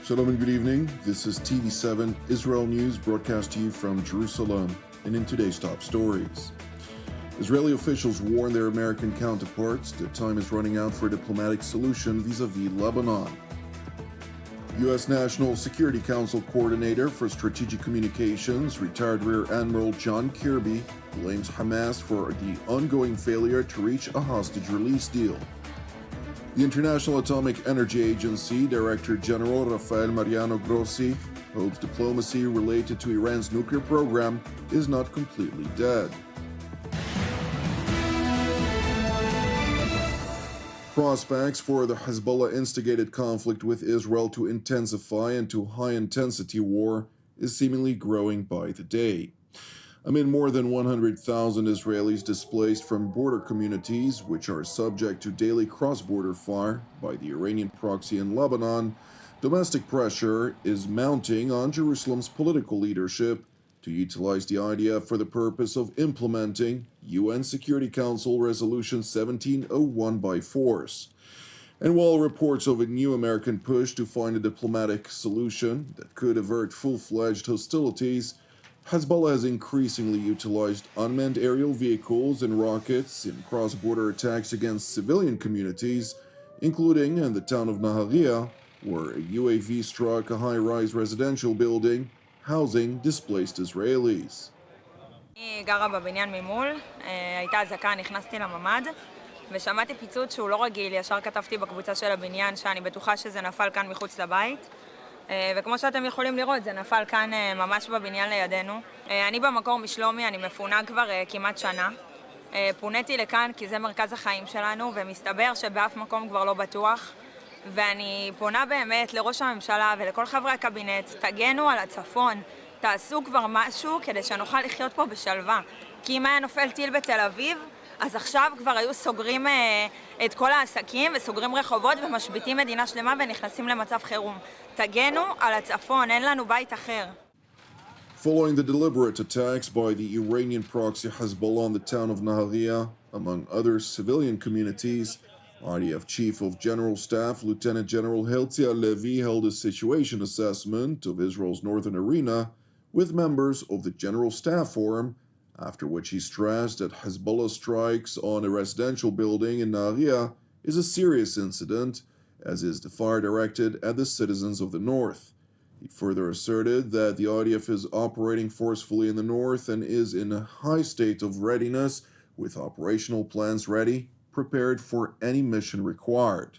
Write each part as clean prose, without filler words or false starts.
Shalom and good evening. This is TV7 Israel News broadcast to you from Jerusalem. And in today's top stories, Israeli officials warn their American counterparts that time is running out for a diplomatic solution vis-a-vis Lebanon. U.S. National Security Council Coordinator for Strategic Communications, retired Rear Admiral John Kirby, blames Hamas for the ongoing failure to reach a hostage release deal. The International Atomic Energy Agency Director General Rafael Mariano Grossi hopes diplomacy related to Iran's nuclear program is not completely dead. Prospects for the Hezbollah-instigated conflict with Israel to intensify into high-intensity war is seemingly growing by the day. Amid more than 100,000 Israelis displaced from border communities, which are subject to daily cross-border fire by the Iranian proxy in Lebanon, domestic pressure is mounting on Jerusalem's political leadership to utilize the IDF for the purpose of implementing UN Security Council Resolution 1701 by force. And while reports of a new American push to find a diplomatic solution that could avert full-fledged hostilities, Hezbollah has increasingly utilized unmanned aerial vehicles and rockets in cross-border attacks against civilian communities, including in the town of Nahariya, where a UAV struck a high-rise residential building housing displaced Israelis. אני גרה בבניין ממול, הייתה אזעקה, נכנסתי לממ"ד ושמעתי פיצוץ שהוא לא רגיל, ישר כתבתי בקבוצה של הבניין שאני בטוחה שזה נפל כאן מחוץ לבית. וכמו שאתם יכולים לראות, זה נפל כאן ממש בבניין לידינו. אני במקור משלומי, אני מפונה כבר כמעט שנה. פוניתי לכאן כי זה מרכז החיים שלנו, ומסתבר שבאף מקום כבר לא בטוח. ואני פונה באמת לראש הממשלה ולכל חברי הקבינט, תגנו על הצפון, תעשו כבר משהו כדי שנוכל לחיות פה בשלווה. כי אם היה נופל טיל בתל אביב, אז עכשיו כבר היו סוגרים את כל העסקים וסוגרים רחובות ומשביתים מדינה שלמה ונכנסים למצב חירום. תגנו על הצפון, אין לנו בית אחר. Following the deliberate attacks by the Iranian proxy Hezbollah on the town of Nahariya, among other civilian communities, IDF Chief of General Staff Lieutenant General Herzi Halevi held a situation assessment of Israel's northern arena with members of the General Staff Forum, after which he stressed that Hezbollah strikes on a residential building in Nahariya is a serious incident, as is the fire directed at the citizens of the north. He further asserted that the IDF is operating forcefully in the north and is in a high state of readiness, with operational plans ready, prepared for any mission required.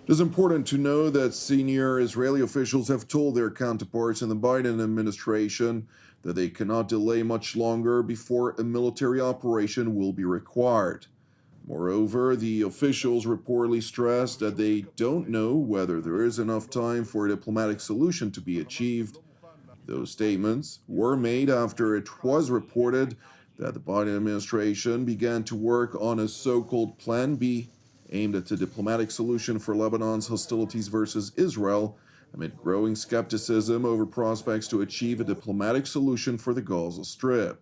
It is important to know that senior Israeli officials have told their counterparts in the Biden administration that they cannot delay much longer before a military operation will be required. Moreover, the officials reportedly stressed that they don't know whether there is enough time for a diplomatic solution to be achieved. Those statements were made after it was reported that the Biden administration began to work on a so-called Plan B aimed at a diplomatic solution for Lebanon's hostilities versus Israel, amid growing skepticism over prospects to achieve a diplomatic solution for the Gaza Strip.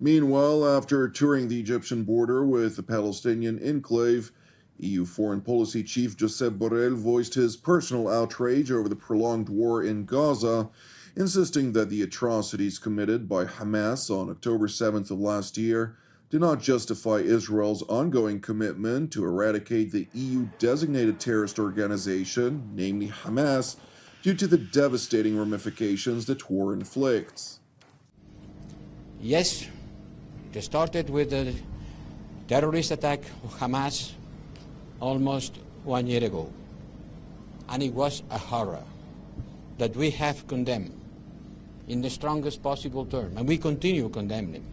Meanwhile, after touring the Egyptian border with the Palestinian enclave, EU Foreign Policy Chief Josep Borrell voiced his personal outrage over the prolonged war in Gaza, insisting that the atrocities committed by Hamas on October 7th of last year do not justify Israel's ongoing commitment to eradicate the EU-designated terrorist organization, namely Hamas, due to the devastating ramifications that war inflicts. Yes, it started with the terrorist attack of Hamas almost 1 year ago, and it was a horror that we have condemned in the strongest possible term, and we continue condemning.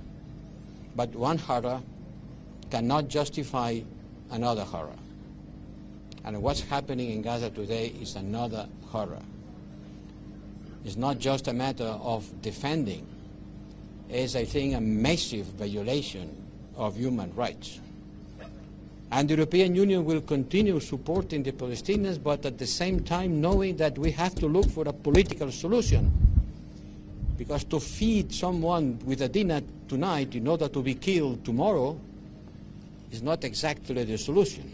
But one horror cannot justify another horror. And what's happening in Gaza today is another horror. It's not just a matter of defending. It's, I think, a massive violation of human rights. And the European Union will continue supporting the Palestinians, but at the same time knowing that we have to look for a political solution. Because to feed someone with a dinner tonight in order to be killed tomorrow is not exactly the solution.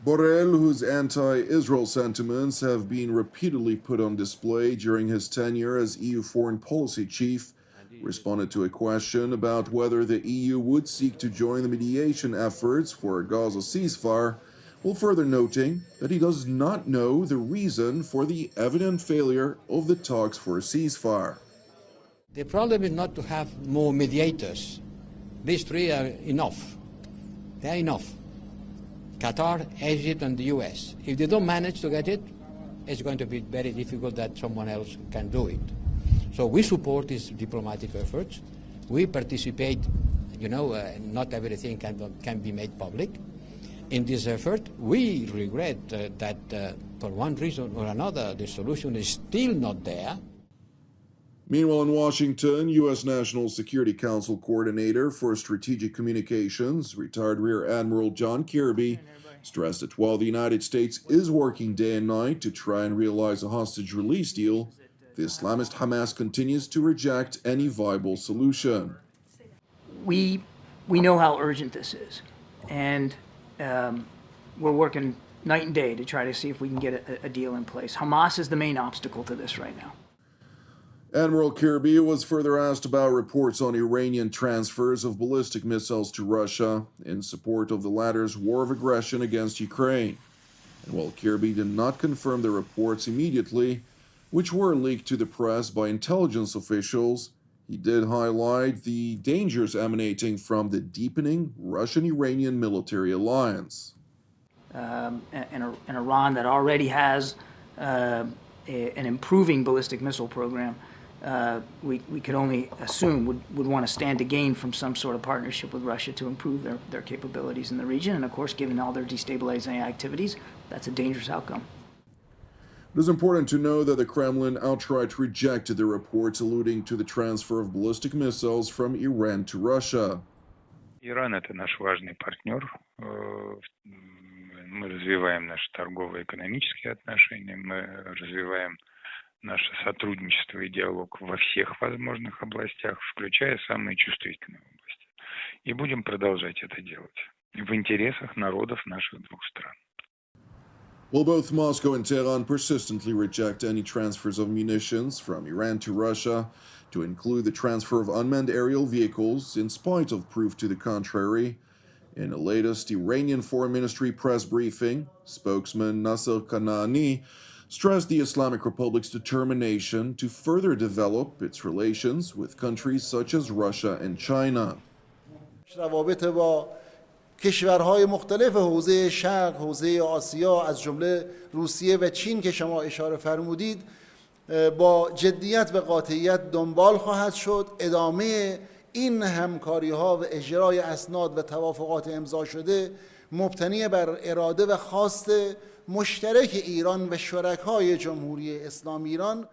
Borrell, whose anti-Israel sentiments have been repeatedly put on display during his tenure as EU foreign policy chief, responded to a question about whether the EU would seek to join the mediation efforts for a Gaza ceasefire, while further noting that he does not know the reason for the evident failure of the talks for a ceasefire. The problem is not to have more mediators. These three are enough. They are enough. Qatar, Egypt, and the US. If they don't manage to get it, it's going to be very difficult that someone else can do it. So we support these diplomatic efforts. We participate, not everything can be made public. In this effort, we regret that for one reason or another, the solution is still not there. Meanwhile, in Washington, U.S. National Security Council Coordinator for Strategic Communications, retired Rear Admiral John Kirby, stressed that while the United States is working day and night to try and realize a hostage release deal, the Islamist Hamas continues to reject any viable solution. We know how urgent this is, and we're working night and day to try to see if we can get a deal in place. Hamas is the main obstacle to this right now. Admiral Kirby was further asked about reports on Iranian transfers of ballistic missiles to Russia in support of the latter's war of aggression against Ukraine. And while Kirby did not confirm the reports immediately, which were leaked to the press by intelligence officials, he did highlight the dangers emanating from the deepening Russian-Iranian military alliance. An Iran that already has an improving ballistic missile program, we could only assume would want to stand to gain from some sort of partnership with Russia to improve their capabilities in the region. And of course, given all their destabilizing activities, that's a dangerous outcome. It is important to know that the Kremlin outright rejected the reports alluding to the transfer of ballistic missiles from Iran to Russia. Иран – это наш важный партнер. Мы развиваем наши торгово-экономические отношения, мы развиваем наше сотрудничество и диалог во всех возможных областях, включая самые чувствительные области. И будем продолжать это делать в интересах народов наших двух стран. While both Moscow and Tehran persistently reject any transfers of munitions from Iran to Russia, to include the transfer of unmanned aerial vehicles, in spite of proof to the contrary, in a latest Iranian Foreign Ministry press briefing, spokesman Nasser Kanani stressed the Islamic Republic's determination to further develop its relations with countries such as Russia and China. کشورهای مختلف حوزه شرق، حوزه آسیا از جمله روسیه و چین که شما اشاره فرمودید با جدیت و قاطعیت دنبال خواهد شد. ادامه این همکاری‌ها و اجرای اسناد و توافقات امضا شده مبتنی بر اراده و خواست مشترک ایران و شرکای جمهوری اسلامی ایران.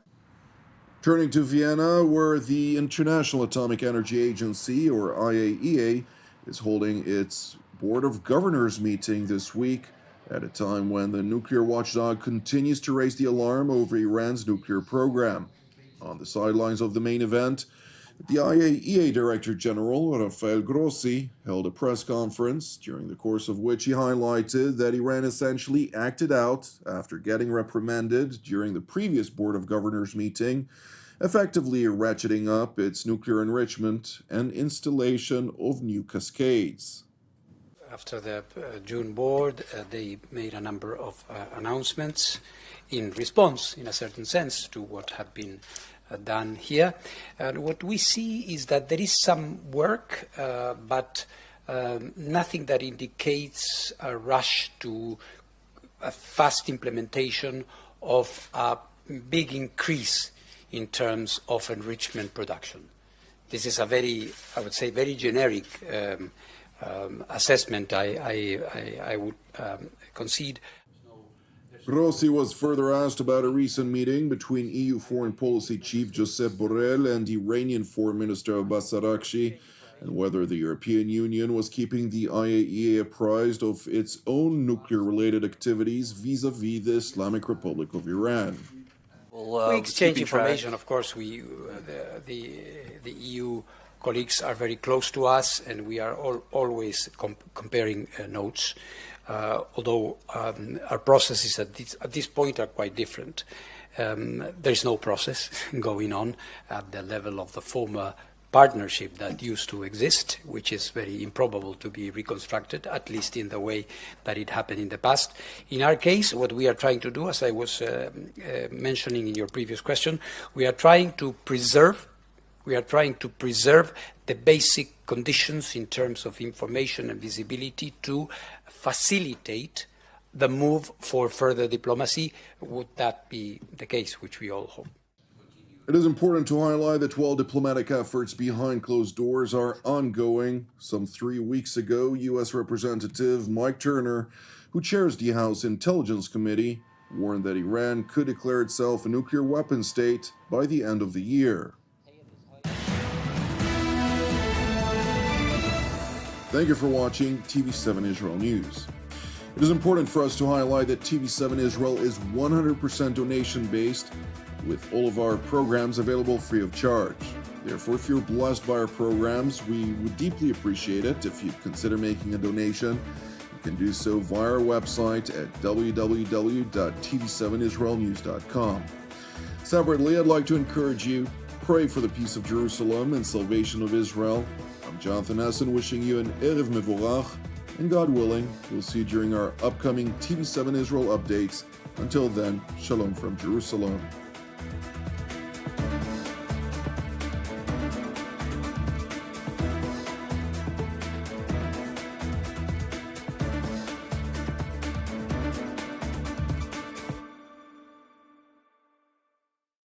Turning to Vienna, where the International Atomic Energy Agency, or IAEA, is holding its Board of Governors meeting this week at a time when the nuclear watchdog continues to raise the alarm over Iran's nuclear program. On the sidelines of the main event, the IAEA Director General Rafael Grossi held a press conference, during the course of which he highlighted that Iran essentially acted out after getting reprimanded during the previous Board of Governors meeting, effectively ratcheting up its nuclear enrichment and installation of new cascades. After the June board, they made a number of announcements in response, in a certain sense, to what had been done here. And what we see is that there is some work, but nothing that indicates a rush to a fast implementation of a big increase in terms of enrichment production. This is a very, I would say, very generic assessment I would concede. Grossi was further asked about a recent meeting between EU Foreign Policy Chief Josep Borrell and Iranian Foreign Minister Abbas Araghchi, and whether the European Union was keeping the IAEA apprised of its own nuclear-related activities vis-à-vis the Islamic Republic of Iran. We exchange information, of course. The EU colleagues are very close to us, and we are always comparing notes. although our processes at this point are quite different. There is no process going on at the level of the former partnership that used to exist, which is very improbable to be reconstructed, at least in the way that it happened in the past. In our case, what we are trying to do, as I was mentioning in your previous question, we are trying to preserve the basic conditions in terms of information and visibility to facilitate the move for further diplomacy, would that be the case, which we all hope. It is important to highlight that while diplomatic efforts behind closed doors are ongoing, some 3 weeks ago, U.S. Representative Mike Turner, who chairs the House Intelligence Committee, warned that Iran could declare itself a nuclear weapon state by the end of the year. Thank you for watching TV7 Israel News. It is important for us to highlight that TV7 Israel is 100% donation-based, with all of our programs available free of charge. Therefore, if you're blessed by our programs, we would deeply appreciate it if you'd consider making a donation. You can do so via our website at www.tv7israelnews.com. Separately, I'd like to encourage you, pray for the peace of Jerusalem and salvation of Israel. I'm Jonathan Hessen, wishing you an Erev Mevorach, and God willing, we'll see you during our upcoming TV7 Israel updates. Until then, Shalom from Jerusalem.